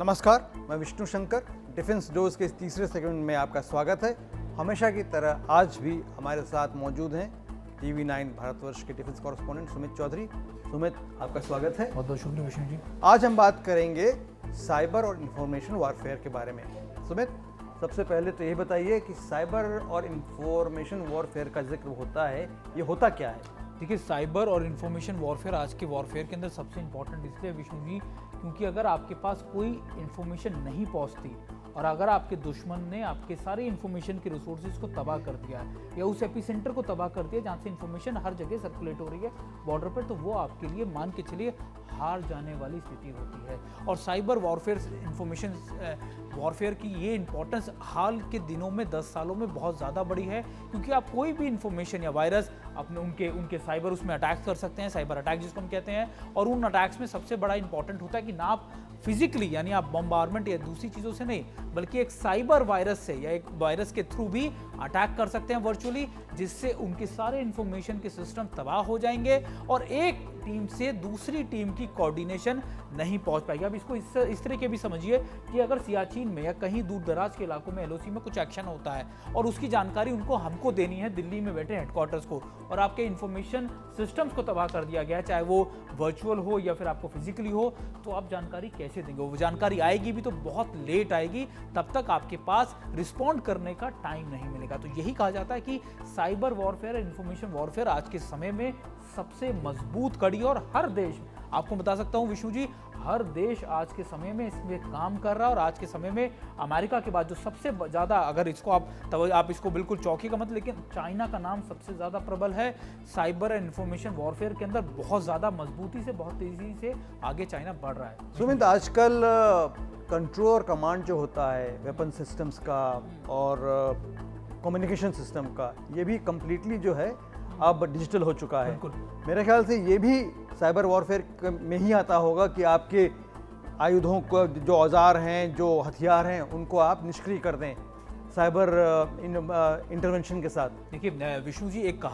नमस्कार, मैं Vishnu Shankar. Defence dose के इस तीसरे सेगमेंट में आपका स्वागत है। हमेशा की तरह आज भी हमारे साथ मौजूद हैं TV9 भारतवर्ष के डिफेंस कॉरेस्पॉन्डेंट सुमित चौधरी। सुमित, आपका स्वागत है। बहुत बहुत शुक्रिया विष्णु जी। आज हम बात करेंगे साइबर और इंफॉर्मेशन वॉरफेयर के बारे में। सुमित, सबसे पहले तो ये बताइए कि साइबर और इंफॉर्मेशन वॉरफेयर का जिक्र होता है, ये होता क्या है? देखिए, साइबर और इंफॉर्मेशन वॉरफेयर आज के वॉरफेयर के अंदर सबसे इंपॉर्टेंट इसलिए विष्णु जी क्योंकि अगर आपके पास कोई इंफॉर्मेशन नहीं पहुंचती और अगर आपके दुश्मन ने आपके सारे इंफॉर्मेशन के रिसोर्सेज को तबाह कर दिया है या उस एपिसेंटर को तबाह कर दिया जहाँ से इंफॉर्मेशन हर जगह सर्कुलेट हो रही है बॉर्डर पर, तो वो आपके लिए मान के चलिए हार जाने वाली स्थिति होती है। और साइबर वॉरफेयर इंफॉर्मेशन वॉरफेयर की ये इंपॉर्टेंस हाल के दिनों में 10 सालों में बहुत ज़्यादा बढ़ी है क्योंकि आप कोई भी इंफॉर्मेशन या वायरस अपने उनके साइबर उसमें अटैक कर सकते हैं, साइबर अटैक जिसको हम कहते हैं। और उन अटैक्स में सबसे बड़ा इंपॉर्टेंट होता है कि ना आप फिजिकली यानी आप बम्बारमेंट या दूसरी चीज़ों से नहीं बल्कि एक साइबर वायरस से या एक वायरस के थ्रू भी अटैक कर सकते हैं वर्चुअली, जिससे उनके सारे इंफॉर्मेशन के सिस्टम तबाह हो जाएंगे और एक टीम से दूसरी टीम की कोऑर्डिनेशन नहीं पहुंच पाएगी। अब इसको इस तरह के भी समझिए कि अगर सियाचिन में या कहीं दूर दराज के इलाकों में LOC में कुछ एक्शन होता है और उसकी जानकारी हमको देनी है दिल्ली में बैठे हेडक्वार्टर्स को, और आपके इंफॉर्मेशन सिस्टम्स को तबाह कर दिया गया है, चाहे वो वर्चुअल हो या फिर आपको फिजिकली हो, तो आप जानकारी कैसे देंगे? वो जानकारी आएगी भी तो बहुत लेट आएगी, तब तक आपके पास रिस्पॉन्ड करने का टाइम नहीं मिलेगा। तो यही कहा जाता है कि साइबर वॉरफेयर, इंफॉर्मेशन वॉरफेयर आज के समय में सबसे मजबूत कड़ी, और हर देश, आपको बता सकता हूं विष्णु जी, हर देश आज के समय में इसमें काम कर रहा है। और आज के समय में अमेरिका के बाद जो सबसे ज्यादा, अगर इसको आप इसको बिल्कुल चौंकी का मत, लेकिन चाइना का नाम सबसे ज्यादा प्रबल है साइबर एंड इंफॉर्मेशन वॉरफेयर के अंदर। बहुत ज्यादा मजबूती से, बहुत तेजी से आगे चाइना बढ़ रहा है। सुमित, आजकल कंट्रोल और कमांड जो होता है वेपन सिस्टम्स का और कम्युनिकेशन सिस्टम का, ये भी कंप्लीटली जो है अब डिजिटल हो चुका है। मेरे ख्याल से ये भी साइबर वॉरफेयर में ही आता होगा कि आपके आयुधों को, जो औजार हैं, जो हथियार हैं, उनको आप निष्क्रिय कर दें साइबर इंटरवेंशन के साथ। देखिए विष्णु जी, एक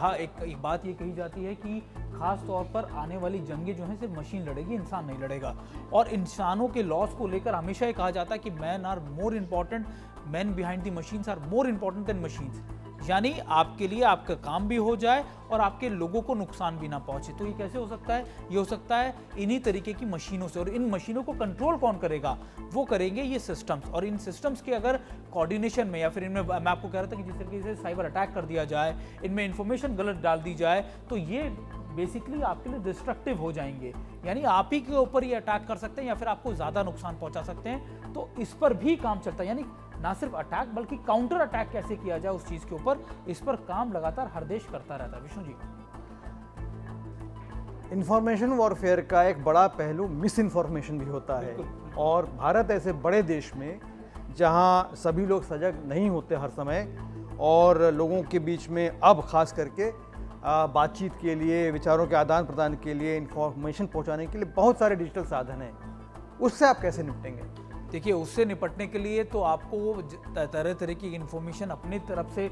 बात ये कही जाती है कि खास तौर पर आने वाली जंगें जो हैं सिर्फ मशीन लड़ेगी, इंसान नहीं लड़ेगा। और इंसानों के लॉस को लेकर हमेशा ये कहा जाता है कि man are more important, man behind the machines are more important than machines. यानी आपके लिए आपका काम भी हो जाए और आपके लोगों को नुकसान भी ना पहुंचे। तो ये कैसे हो सकता है? ये हो सकता है इन्हीं तरीके की मशीनों से। और इन मशीनों को कंट्रोल कौन करेगा? वो करेंगे ये सिस्टम्स। और इन सिस्टम्स के अगर कोऑर्डिनेशन में या फिर इनमें, मैं आपको कह रहा था कि जिस तरीके से साइबर अटैक कर दिया जाए, इनमें इंफॉर्मेशन गलत डाल दी जाए, तो ये बेसिकली आपके लिए डिस्ट्रक्टिव हो जाएंगे। यानी आप ही के ऊपर ये अटैक कर सकते हैं या फिर आपको ज़्यादा नुकसान पहुंचा सकते हैं। तो इस पर भी काम चलता है, यानी ना सिर्फ अटैक बल्कि काउंटर अटैक कैसे किया जाए उस चीज़ के ऊपर, इस पर काम लगातार हर देश करता रहता है। विष्णु जी, इंफॉर्मेशन वॉरफेयर का एक बड़ा पहलू मिस इन्फॉर्मेशन भी होता है। और भारत ऐसे बड़े देश में जहां सभी लोग सजग नहीं होते हर समय, और लोगों के बीच में अब खास करके बातचीत के लिए, विचारों के आदान प्रदान के लिए, इंफॉर्मेशन पहुंचाने के लिए बहुत सारे डिजिटल साधन हैं। उससे आप कैसे निपटेंगे? देखिए, उससे निपटने के लिए तो आपको तरह तरह की इन्फॉर्मेशन अपनी तरफ से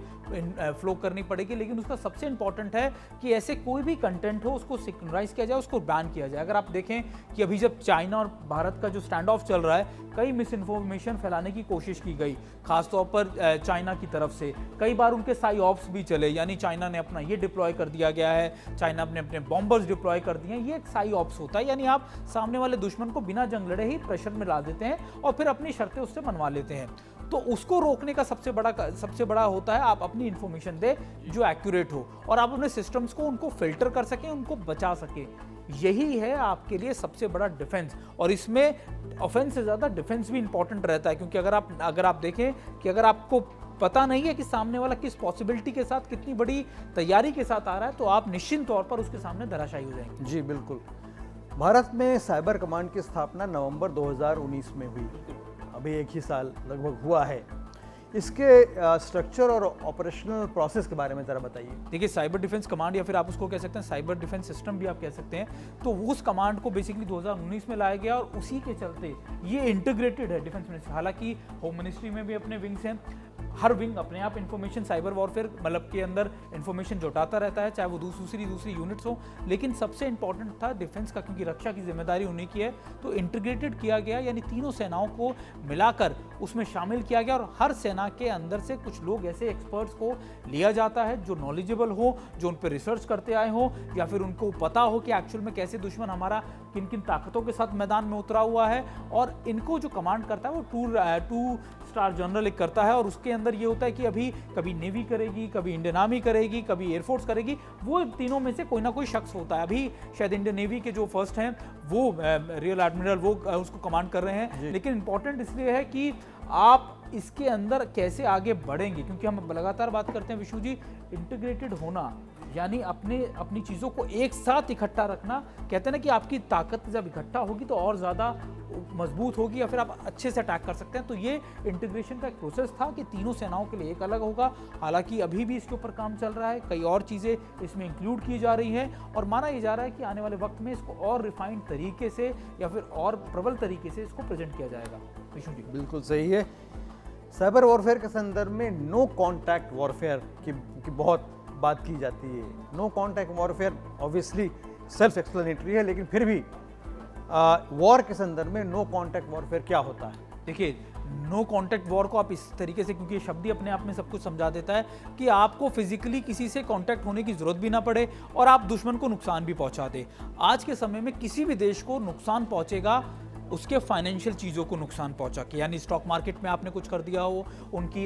फ्लो करनी पड़ेगी, लेकिन उसका सबसे इंपॉर्टेंट है कि ऐसे कोई भी कंटेंट हो उसको सिक्योराइज किया जाए, उसको बैन किया जाए। अगर आप देखें कि अभी जब चाइना और भारत का जो स्टैंड ऑफ चल रहा है, कई मिस इन्फॉर्मेशन फैलाने की कोशिश की गई, खासतौर पर चाइना की तरफ से। कई बार उनके साई ऑप्स भी चले, यानी चाइना ने अपना ये डिप्लॉय कर दिया गया है, चाइना ने अपने बॉम्बर्स डिप्लॉय कर दिए हैं। ये एक साई ऑप्स होता है, यानी आप सामने वाले दुश्मन को बिना जंग लड़े ही प्रेशर में ला देते हैं और फिर अपनी शर्तें उससे मनवा लेते हैं। तो उसको रोकने का सबसे बड़ा होता है आप अपनी इंफॉर्मेशन दे जो एक्यूरेट हो, और आप अपने सिस्टम्स को उनको फिल्टर कर सकें, उनको बचा सकें। यही है आपके लिए सबसे बड़ा डिफेंस। और इसमें ऑफेंस से ज़्यादा डिफेंस भी इंपॉर्टेंट रहता है, क्योंकि अगर आप देखें कि अगर आपको पता नहीं है कि सामने वाला किस पॉसिबिलिटी के साथ, कितनी बड़ी तैयारी के साथ आ रहा है, तो आप निश्चित तौर पर उसके सामने धराशायी हो जाएंगे। जी बिल्कुल। भारत में साइबर कमांड की स्थापना नवंबर 2019 में हुई। अभी एक ही साल लगभग हुआ है। इसके स्ट्रक्चर और ऑपरेशनल प्रोसेस के बारे में ज़रा बताइए। देखिए, साइबर डिफेंस कमांड या फिर आप उसको कह सकते हैं साइबर डिफेंस सिस्टम भी आप कह सकते हैं, तो उस कमांड को बेसिकली 2019 में लाया गया और उसी के चलते ये इंटीग्रेटेड है डिफेंस मिनिस्ट्री। हालांकि होम मिनिस्ट्री में भी अपने विंग्स हैं, हर विंग अपने आप इंफॉर्मेशन साइबर वॉरफेयर मतलब के अंदर इंफॉर्मेशन जुटाता रहता है, चाहे वो दूसरी यूनिट्स हो। लेकिन सबसे इंपॉर्टेंट था डिफेंस का, क्योंकि रक्षा की जिम्मेदारी उन्हीं की है, तो इंटीग्रेटेड किया गया, यानी तीनों सेनाओं को मिलाकर उसमें शामिल किया गया। और हर सेना के अंदर से कुछ लोग ऐसे एक्सपर्ट्स को लिया जाता है जो नॉलेजेबल हो, जो उन पर रिसर्च करते आए हो, या फिर उनको पता हो कि एक्चुअल में कैसे दुश्मन हमारा किन किन ताकतों के साथ मैदान में उतरा हुआ है। और इनको जो कमांड करता है वो 2 स्टार जनरल एक करता है, और उसके अंदर ये होता है कि अभी कभी नेवी करेगी, कभी इंडियन आर्मी करेगी, कभी एयरफोर्स करेगी, वो तीनों में से कोई ना कोई शख्स होता है। अभी शायद इंडियन नेवी के जो फर्स्ट हैं वो रियल एडमिरल वो उसको कमांड कर रहे हैं। लेकिन इंपॉर्टेंट इसलिए है कि आप इसके अंदर कैसे आगे बढ़ेंगे, क्योंकि हम लगातार बात करते हैं विष्णु जी, इंटीग्रेटेड होना यानी अपनी चीज़ों को एक साथ इकट्ठा रखना। कहते हैं ना कि आपकी ताकत जब इकट्ठा होगी तो और ज़्यादा मजबूत होगी, या फिर आप अच्छे से अटैक कर सकते हैं। तो ये इंटीग्रेशन का एक प्रोसेस था कि तीनों सेनाओं के लिए एक अलग होगा। हालांकि अभी भी इसके ऊपर काम चल रहा है, कई और चीज़ें इसमें इंक्लूड की जा रही हैं, और माना ये जा रहा है कि आने वाले वक्त में इसको और रिफाइंड तरीके से या फिर और प्रबल तरीके से इसको प्रेजेंट किया जाएगा। विष्णु जी बिल्कुल सही है। साइबर वॉरफेयर के संदर्भ में नो कॉन्टैक्ट वॉरफेयर की बहुत बात की जाती है। No contact warfare obviously self explanatory है, लेकिन फिर भी वॉर के संदर्भ में नो कॉन्टैक्ट वॉरफेयर क्या होता है? देखिए, नो कॉन्टैक्ट वॉर को आप इस तरीके से, क्योंकि ये शब्द ही अपने आप में सब कुछ समझा देता है कि आपको फिजिकली किसी से कांटेक्ट होने की जरूरत भी ना पड़े और आप दुश्मन को नुकसान भी पहुंचा दे। आज के समय में किसी भी देश को नुकसान पहुंचेगा उसके फाइनेंशियल चीज़ों को नुकसान पहुंचा के, यानी स्टॉक मार्केट में आपने कुछ कर दिया हो,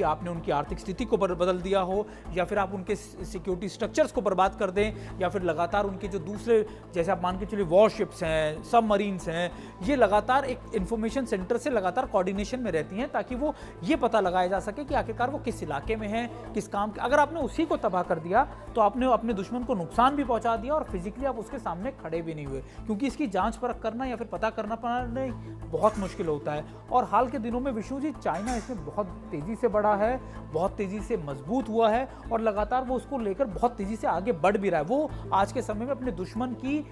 आपने उनकी आर्थिक स्थिति को बदल दिया हो, या फिर आप उनके सिक्योरिटी स्ट्रक्चर्स को बर्बाद कर दें, या फिर लगातार उनके जो दूसरे, जैसे आप मान के चलिए वॉरशिप्स हैं, सबमरीन्स हैं, ये लगातार एक इंफॉर्मेशन सेंटर से लगातार कोऑर्डिनेशन में रहती हैं, ताकि वो ये पता लगाया जा सके कि आखिरकार वो किस इलाके में है, किस काम के। अगर आपने उसी को तबाह कर दिया तो आपने अपने दुश्मन को नुकसान भी पहुंचा दिया और फिजिकली आप उसके सामने खड़े भी नहीं हुए, क्योंकि इसकी जांच परख करना या फिर पता करना बहुत मुश्किल होता है। और हाल के दिनों में विष्णु जी चाइना इसमें बहुत तेजी से बढ़ा है, बहुत तेजी से मजबूत हुआ है, और लगातार वो उसको लेकर बहुत तेजी से आगे बढ़ भी रहा है। वो आज के समय में अपने दुश्मन की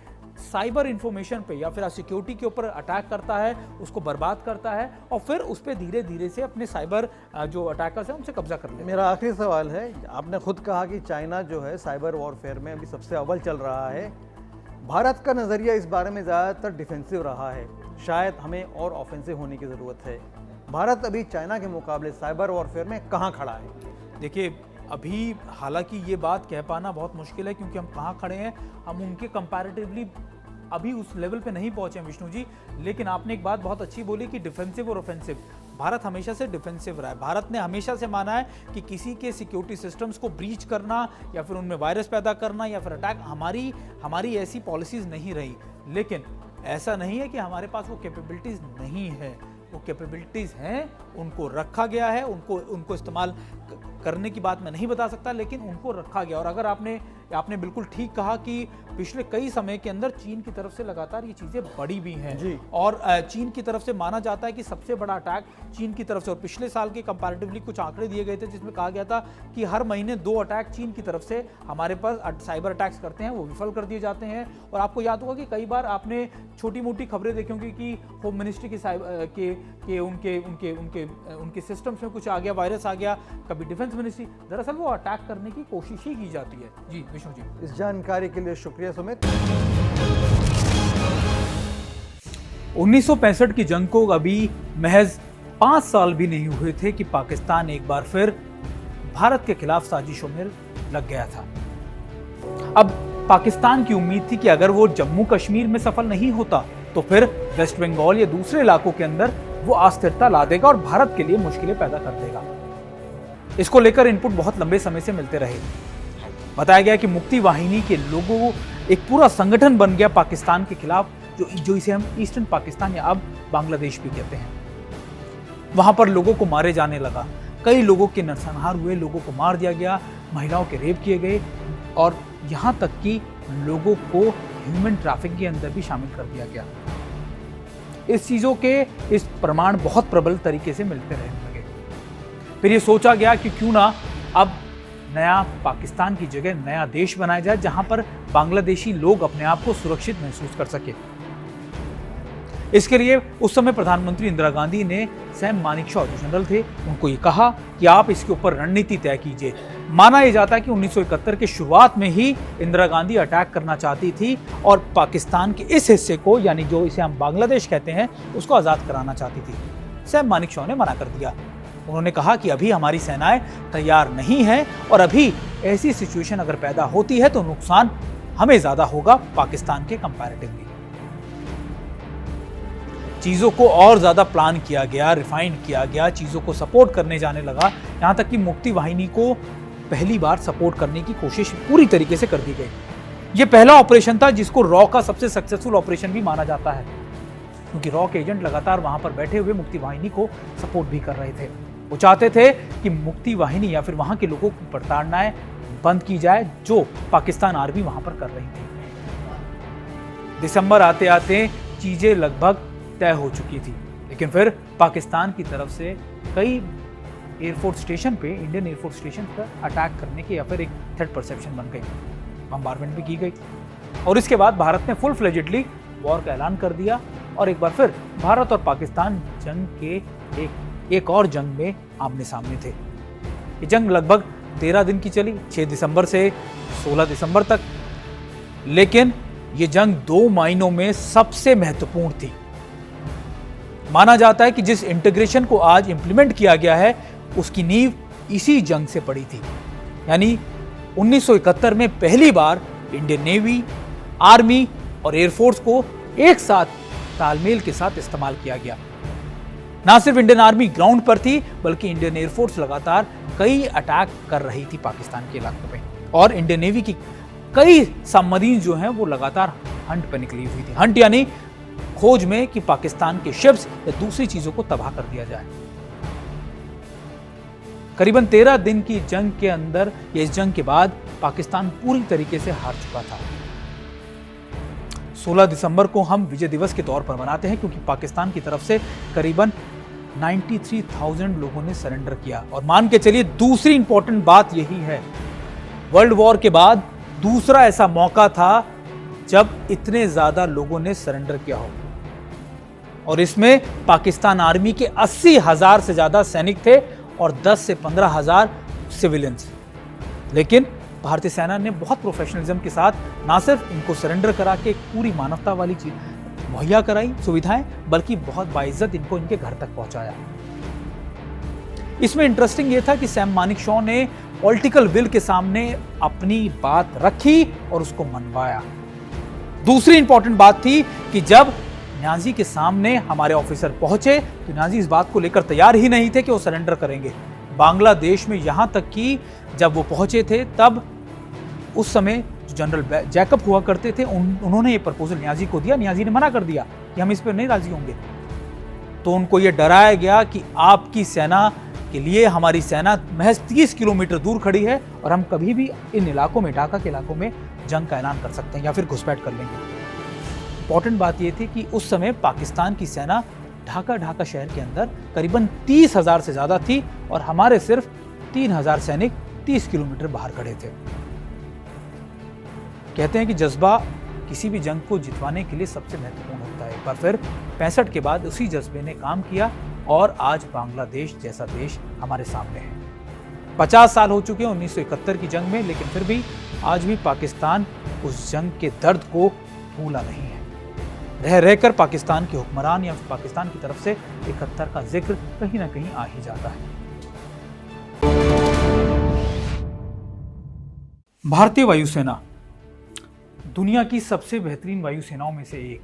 साइबर इंफॉर्मेशन पे या फिर सिक्योरिटी के ऊपर अटैक करता है, उसको बर्बाद करता है, और फिर उस पर धीरे धीरे से अपने साइबर जो अटैकर्स हैं उनसे कब्जा कर लेते हैं। मेरा आखिरी सवाल है, आपने खुद कहा कि चाइना जो है साइबर वॉरफेयर में अभी सबसे अव्वल चल रहा है। भारत का नज़रिया इस बारे में ज़्यादातर डिफेंसिव रहा है, शायद हमें और ऑफेंसिव होने की ज़रूरत है। भारत अभी चाइना के मुकाबले साइबर वॉरफेयर में कहाँ खड़ा है? देखिए, अभी हालांकि ये बात कह पाना बहुत मुश्किल है, क्योंकि हम कहाँ खड़े हैं, हम उनके कंपैरेटिवली अभी उस लेवल पे नहीं पहुंचे हैं विष्णु जी। लेकिन आपने एक बात बहुत अच्छी बोली कि डिफेंसिव और ऑफेंसिव, भारत हमेशा से डिफेंसिव रहा है। भारत ने हमेशा से माना है कि किसी के सिक्योरिटी सिस्टम्स को ब्रीच करना या फिर उनमें वायरस पैदा करना या फिर अटैक, हमारी ऐसी पॉलिसीज नहीं रही। लेकिन ऐसा नहीं है कि हमारे पास वो कैपेबिलिटीज़ नहीं है, वो कैपेबिलिटीज़ हैं, उनको रखा गया है, उनको इस्तेमाल करने की बात मैं नहीं बता सकता, लेकिन उनको रखा गया। और अगर आपने बिल्कुल ठीक कहा कि पिछले कई समय के अंदर चीन की तरफ से लगातार ये चीज़ें बढ़ी भी हैं जी। और चीन की तरफ से माना जाता है कि सबसे बड़ा अटैक चीन की तरफ से, और पिछले साल के कंपैरेटिवली कुछ आंकड़े दिए गए थे जिसमें कहा गया था कि हर महीने 2 अटैक चीन की तरफ से हमारे पास साइबर अटैक्स करते हैं, वो विफल कर दिए जाते हैं। और आपको याद होगा कि कई बार आपने छोटी मोटी खबरें देखी होंगी कि होम मिनिस्ट्री के उनके सिस्टम्स में कुछ आ गया, वायरस आ गया, कभी डिफेंस मिनिस्ट्री, दरअसल वो अटैक करने की कोशिश ही की जाती है। जी विष्णु जी, इस जानकारी के लिए शुक्रिया सुमित। 1965 की जंग को अभी महज 5 साल भी नहीं हुए थे कि पाकिस्तान एक बार फिर भारत के खिलाफ साजिशों में लग गया था। अब पाकिस्तान की उम्मीद थी कि अगर वो जम्मू कश्मीर में सफल नहीं होता तो फिर वेस्ट बंगाल या दूसरे इलाकों के अंदर वो अस्थिरता ला देगा और भारत के लिए मुश्किलें पैदा कर देगा। इसको लेकर इनपुट बहुत लंबे समय से मिलते रहे। बताया गया कि मुक्ति वाहिनी के लोगों को एक पूरा संगठन बन गया पाकिस्तान के खिलाफ, जो इसे हम ईस्टर्न पाकिस्तान या अब बांग्लादेश भी कहते हैं। वहां पर लोगों को मारे जाने लगा, कई लोगों के नरसंहार हुए, लोगों को मार दिया गया, महिलाओं के रेप किए गए, और यहां तक कि लोगों को ह्यूमन ट्रैफिक के अंदर भी शामिल कर दिया गया। इस चीजों के इस प्रमाण बहुत प्रबल तरीके से मिलते रहने लगे। फिर ये सोचा गया कि क्यों ना अब नया पाकिस्तान की जगह नया देश बनाया जाए जहां पर बांग्लादेशी लोग अपने आप को सुरक्षित महसूस कर सके। इसके लिए उस समय प्रधानमंत्री इंदिरा गांधी ने सैम मानेकशॉ जो जनरल थे उनको ये कहा कि आप इसके ऊपर रणनीति तय कीजिए। माना यह जाता है कि 1971 के शुरुआत में ही इंदिरा गांधी अटैक करना चाहती थी और पाकिस्तान के इस हिस्से को, यानी जो इसे हम बांग्लादेश कहते हैं, उसको आज़ाद कराना चाहती थी। सैम मानेकशॉ ने मना कर दिया। उन्होंने कहा कि अभी हमारी सेनाएं तैयार नहीं हैं और अभी ऐसी सिचुएशन अगर पैदा होती है तो नुकसान हमें ज़्यादा होगा पाकिस्तान के कंपैरेटिवली। चीज़ों को और ज़्यादा प्लान किया गया, रिफाइन किया गया, चीज़ों को सपोर्ट करने जाने लगा, यहाँ तक कि मुक्ति वाहिनी को पहली बार सपोर्ट करने की कोशिश पूरी तरीके से कर दी गई। ये पहला ऑपरेशन था जिसको रॉ का सबसे सक्सेसफुल ऑपरेशन भी माना जाता है, क्योंकि रॉ के एजेंट लगातार वहां पर बैठे हुए मुक्ति वाहिनी को सपोर्ट भी कर रहे थे। वो चाहते थे कि मुक्ति वाहिनी या फिर वहां के लोगों की प्रताड़नाएं बंद की जाए जो पाकिस्तान आर्मी वहां पर कर रही थी। दिसंबर आते आते चीजें लगभग तय हो चुकी थी, लेकिन फिर पाकिस्तान की तरफ से कई एयरफोर्स स्टेशन पे, इंडियन एयरफोर्स स्टेशन पर अटैक करने की या फिर एक थ्रेट परसेप्शन बन गई, बम्बारमेंट भी की गई और इसके बाद भारत ने फुल फ्लेजेडली वॉर का ऐलान कर दिया और एक बार फिर भारत और पाकिस्तान जंग के एक और जंग में आमने सामने थे। ये जंग लगभग 13 दिन की चली, 6 दिसंबर से 16 दिसंबर तक, लेकिन ये जंग 2 महीनों में सबसे महत्वपूर्ण थी। माना जाता है कि जिस इंटीग्रेशन को आज इंप्लीमेंट किया गया है उसकी नींव इसी जंग से पड़ी थी। यानी 1971 में पहली बार इंडियन नेवी, आर्मी और एयरफोर्स को एक साथ तालमेल के साथ इस्तेमाल किया गया। ना सिर्फ इंडियन आर्मी ग्राउंड पर थी बल्कि इंडियन एयरफोर्स लगातार कई अटैक कर रही थी पाकिस्तान के इलाकों में और इंडियन नेवी की कई सबमरीन जो हैं वो लगातार हंट पर निकली हुई थी। हंट यानी खोज में कि पाकिस्तान के शिप्स या दूसरी चीजों को तबाह कर दिया जाए। करीबन 13 दिन की जंग के अंदर या इस जंग के बाद पाकिस्तान पूरी तरीके से हार चुका था। 16 दिसंबर को हम विजय दिवस के तौर पर मनाते हैं क्योंकि पाकिस्तान की तरफ से करीबन 93,000 लोगों ने सरेंडर किया। और मान के चलिए दूसरी इंपॉर्टेंट बात यही है, वर्ल्ड वॉर के बाद दूसरा ऐसा मौका था जब इतने ज्यादा लोगों ने सरेंडर किया हो और इसमें पाकिस्तान आर्मी के 80,000 से ज्यादा सैनिक थे और 10 से 15,000 सिविलियंस। लेकिन भारतीय सेना ने बहुत प्रोफेशनलिज्म के साथ ना सिर्फ इनको सरेंडर करा के एक पूरी मानवता वाली चीज मुहैया कराई सुविधाएं, बल्कि बहुत बाइज्जत इनको इनके घर तक पहुंचाया। इसमें इंटरेस्टिंग ये था कि सैम मानेकशॉ ने पॉलिटिकल विल के सामने अपनी बात रखी और उसको मनवाया। दूसरी इंपॉर्टेंट बात थी कि जब न्याजी के सामने हमारे ऑफिसर पहुंचे तो न्याजी इस बात को लेकर तैयार ही नहीं थे कि वो सरेंडर करेंगे। बांग्लादेश में यहां तक कि जब वो पहुंचे थे तब उस समय जो जनरल जैकब हुआ करते थे उन्होंने ये प्रपोजल न्याजी को दिया। न्याजी ने मना कर दिया कि हम इस पर नहीं राजी होंगे। तो उनको ये डराया गया कि आपकी सेना के लिए हमारी सेना महज 30 किलोमीटर दूर खड़ी है और हम कभी भी इन इलाकों में, ढाका के इलाकों में जंग का ऐलान कर सकते हैं या फिर घुसपैठ कर लेंगे। इंपॉर्टेंट बात यह थी कि उस समय पाकिस्तान की सेना ढाका शहर के अंदर करीबन 30,000 से ज्यादा थी और हमारे सिर्फ 3,000 सैनिक 30 किलोमीटर बाहर खड़े थे। कहते हैं कि जज्बा किसी भी जंग को जितवाने के लिए सबसे महत्वपूर्ण होता है। एक बार फिर 65 के बाद उसी जज्बे ने काम किया और आज बांग्लादेश जैसा देश हमारे सामने है। 50 साल हो चुके हैं 1971 की जंग में, लेकिन फिर भी आज भी पाकिस्तान उस जंग के दर्द को भूला नहीं है। रह रहकर पाकिस्तान के हुक्मरान या पाकिस्तान की तरफ से 71 का जिक्र कहीं ना कहीं आ ही जाता है। भारतीय वायुसेना दुनिया की सबसे बेहतरीन वायुसेनाओं में से एक,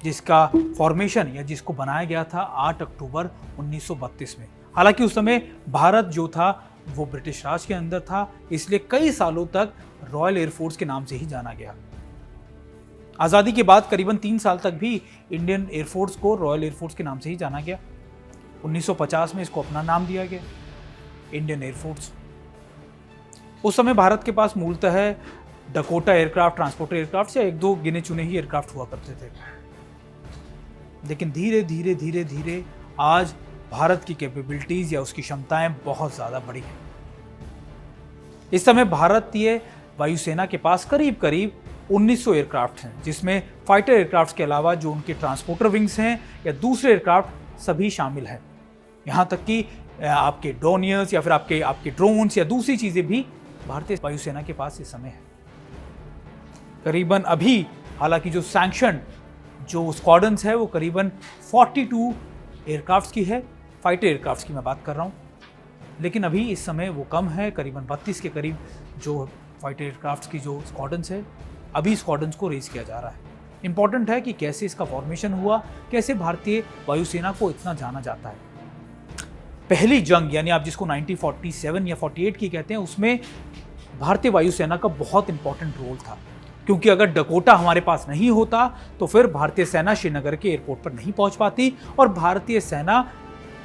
जिसका फॉर्मेशन या जिसको बनाया गया था 8 अक्टूबर 1932 में। हालांकि उस समय भारत जो था वो ब्रिटिश राज के अंदर था, इसलिए कई सालों तक रॉयल एयरफोर्स के नाम से ही जाना गया। आज़ादी के बाद करीबन 3 साल तक भी इंडियन एयरफोर्स को रॉयल एयरफोर्स के नाम से ही जाना गया। 1950 में इसको अपना नाम दिया गया, इंडियन एयरफोर्स। उस समय भारत के पास मूलतः डकोटा एयरक्राफ्ट, ट्रांसपोर्टर एयरक्राफ्ट या 1-2 गिने चुने ही एयरक्राफ्ट हुआ करते थे। लेकिन धीरे धीरे धीरे धीरे आज भारत की कैपेबिलिटीज या उसकी क्षमताएं बहुत ज़्यादा बढ़ी हैं। इस समय भारतीय वायुसेना के पास करीब करीब 1900 एयरक्राफ्ट हैं, जिसमें फाइटर एयरक्राफ्ट के अलावा जो उनके ट्रांसपोर्टर विंग्स हैं या दूसरे एयरक्राफ्ट सभी शामिल हैं। यहाँ तक कि आपके डोनियर्स या फिर आपके ड्रोन्स या दूसरी चीज़ें भी भारतीय वायुसेना के पास इस समय है। करीबन अभी हालांकि जो सैंक्शन जो स्क्वाड्रन्स है वो करीबन 42 एयरक्राफ्ट की है, फाइटर एयरक्राफ्ट की मैं बात कर रहा हूँ, लेकिन अभी इस समय वो कम है, करीबन 32 के करीब जो फाइटर एयरक्राफ्ट की जो स्क्वाड्रन्स है, अभी स्क्वाड्रन्स को रेज किया जा रहा है। इंपॉर्टेंट है कि कैसे इसका फॉर्मेशन हुआ, कैसे भारतीय वायुसेना को इतना जाना जाता है। पहली जंग यानी आप जिसको 1947 या 48 की कहते हैं, उसमें भारतीय वायुसेना का बहुत इंपॉर्टेंट रोल था, क्योंकि अगर डकोटा हमारे पास नहीं होता तो फिर भारतीय सेना श्रीनगर के एयरपोर्ट पर नहीं पहुंच पाती और भारतीय सेना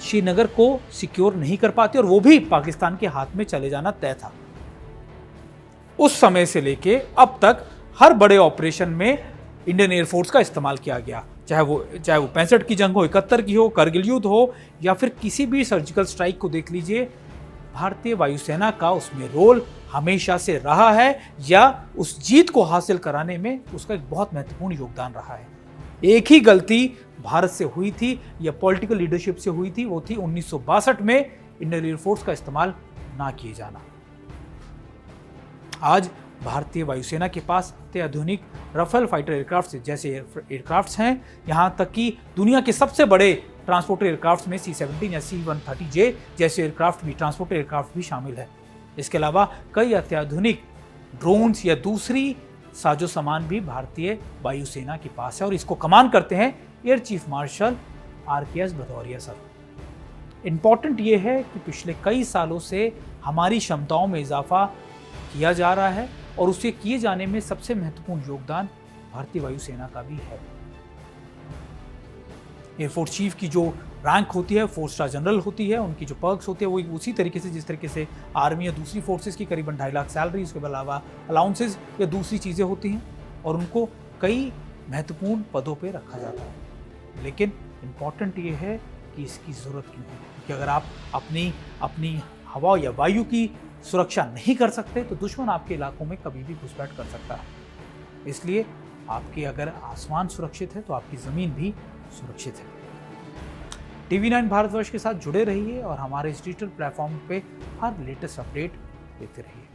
श्रीनगर को सिक्योर नहीं कर पाती और वो भी पाकिस्तान के हाथ में चले जाना तय था। उस समय से लेके अब तक हर बड़े ऑपरेशन में इंडियन एयरफोर्स का इस्तेमाल किया गया, चाहे वो 65 की जंग हो, 71 की हो, करगिल युद्ध हो या फिर किसी भी सर्जिकल स्ट्राइक को देख लीजिए, भारतीय वायुसेना का उसमें रोल हमेशा से रहा है या उस जीत को हासिल कराने में उसका एक बहुत महत्वपूर्ण योगदान रहा है। एक ही गलती भारत से हुई थी या पॉलिटिकल लीडरशिप से हुई थी, वो थी 1962 में इंडियन एयरफोर्स का इस्तेमाल ना किए जाना। आज भारतीय वायुसेना के पास अत्याधुनिक रफेल फाइटर एयरक्राफ्ट जैसे एयरक्राफ्ट्स हैं, यहाँ तक कि दुनिया के सबसे बड़े ट्रांसपोर्टर एयरक्राफ्ट में C-17 या C-130J जैसे एयरक्राफ्ट भी, ट्रांसपोर्टर एयरक्राफ्ट भी शामिल है। इसके अलावा कई अत्याधुनिक ड्रोन्स या दूसरी साजो सामान भी भारतीय वायुसेना के पास है और इसको कमान करते हैं air chief marshal RKS Bhadauria साहब। इंपॉर्टेंट ये है कि पिछले कई सालों से हमारी क्षमताओं में इजाफा किया जा रहा है और उसे किए जाने में सबसे महत्वपूर्ण योगदान भारतीय वायुसेना का भी है। एयरफोर्स चीफ की जो रैंक होती है 4 स्टार जनरल होती है, उनकी जो पर्क्स होते हैं वो उसी तरीके से जिस तरीके से आर्मी या दूसरी फोर्सेस की करीबन 2.5 लाख सैलरी, उसके अलावा अलाउंसेस या दूसरी चीज़ें होती हैं और उनको कई महत्वपूर्ण पदों पे रखा जाता है। लेकिन इम्पॉर्टेंट ये है कि इसकी ज़रूरत क्यों है, क्योंकि अगर आप अपनी हवा या वायु की सुरक्षा नहीं कर सकते तो दुश्मन आपके इलाकों में कभी भी घुसपैठ कर सकता है। इसलिए आपके अगर आसमान सुरक्षित है तो आपकी ज़मीन भी सुरक्षित है। TV9 भारतवर्ष के साथ जुड़े रहिए और हमारे इस डिजिटल प्लेटफॉर्म पे हर लेटेस्ट अपडेट देते रहिए।